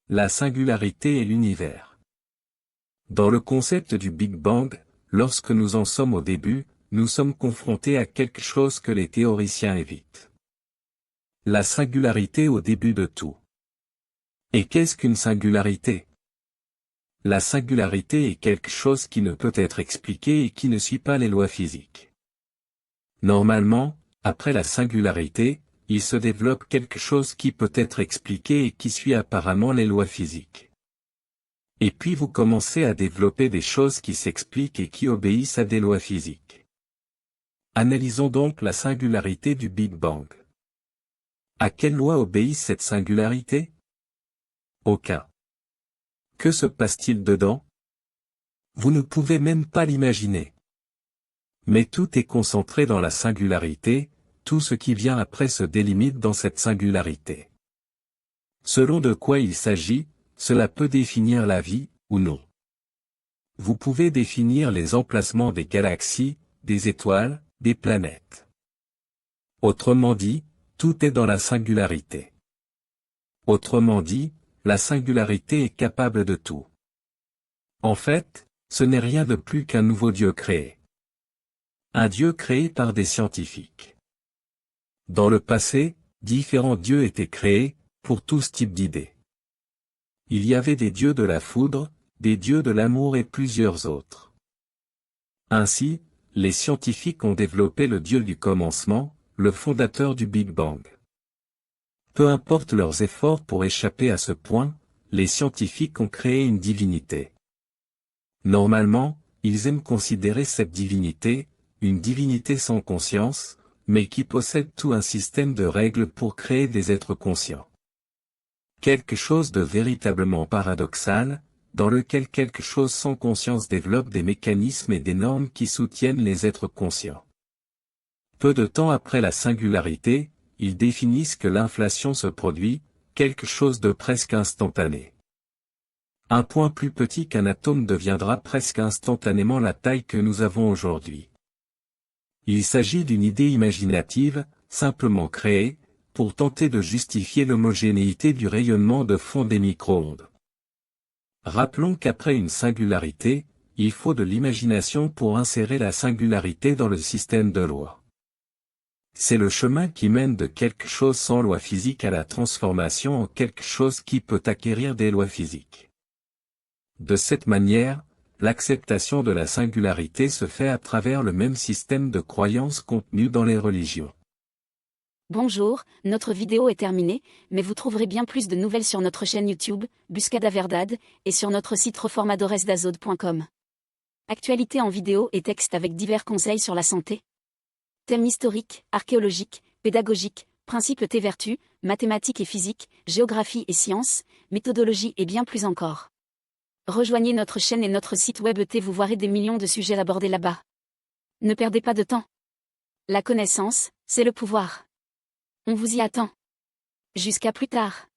La singularité et l'univers. Dans le concept du Big Bang, lorsque nous en sommes au début, nous sommes confrontés à quelque chose que les théoriciens évitent. La singularité au début de tout. Et qu'est-ce qu'une singularité? La singularité est quelque chose qui ne peut être expliqué et qui ne suit pas les lois physiques. Normalement, après la singularité, il se développe quelque chose qui peut être expliqué et qui suit apparemment les lois physiques. Et puis vous commencez à développer des choses qui s'expliquent et qui obéissent à des lois physiques. Analysons donc la singularité du Big Bang. À quelle loi obéit cette singularité? Aucun. Que se passe-t-il dedans? Vous ne pouvez même pas l'imaginer. Mais tout est concentré dans la singularité, tout ce qui vient après se délimite dans cette singularité. Selon de quoi il s'agit, cela peut définir la vie, ou non. Vous pouvez définir les emplacements des galaxies, des étoiles, des planètes. Autrement dit, tout est dans la singularité. Autrement dit, la singularité est capable de tout. En fait, ce n'est rien de plus qu'un nouveau Dieu créé. Un Dieu créé par des scientifiques. Dans le passé, différents dieux étaient créés, pour tous types d'idées. Il y avait des dieux de la foudre, des dieux de l'amour et plusieurs autres. Ainsi, les scientifiques ont développé le Dieu du commencement, le fondateur du Big Bang. Peu importe leurs efforts pour échapper à ce point, les scientifiques ont créé une divinité. Normalement, ils aiment considérer cette divinité, une divinité sans conscience, mais qui possède tout un système de règles pour créer des êtres conscients. Quelque chose de véritablement paradoxal, dans lequel quelque chose sans conscience développe des mécanismes et des normes qui soutiennent les êtres conscients. Peu de temps après la singularité, ils définissent que l'inflation se produit, quelque chose de presque instantané. Un point plus petit qu'un atome deviendra presque instantanément la taille que nous avons aujourd'hui. Il s'agit d'une idée imaginative, simplement créée, pour tenter de justifier l'homogénéité du rayonnement de fond des micro-ondes. Rappelons qu'après une singularité, il faut de l'imagination pour insérer la singularité dans le système de lois. C'est le chemin qui mène de quelque chose sans loi physique à la transformation en quelque chose qui peut acquérir des lois physiques. De cette manière, l'acceptation de la singularité se fait à travers le même système de croyances contenu dans les religions. Bonjour, notre vidéo est terminée, mais vous trouverez bien plus de nouvelles sur notre chaîne YouTube, Buscada Verdad, et sur notre site reformadoresdazode.com. Actualité en vidéo et texte avec divers conseils sur la santé. Thèmes historiques, archéologiques, pédagogiques, principes et vertus, mathématiques et physique, géographie et sciences, méthodologie et bien plus encore. Rejoignez notre chaîne et notre site web et vous verrez des millions de sujets abordés là-bas. Ne perdez pas de temps. La connaissance, c'est le pouvoir. On vous y attend. Jusqu'à plus tard.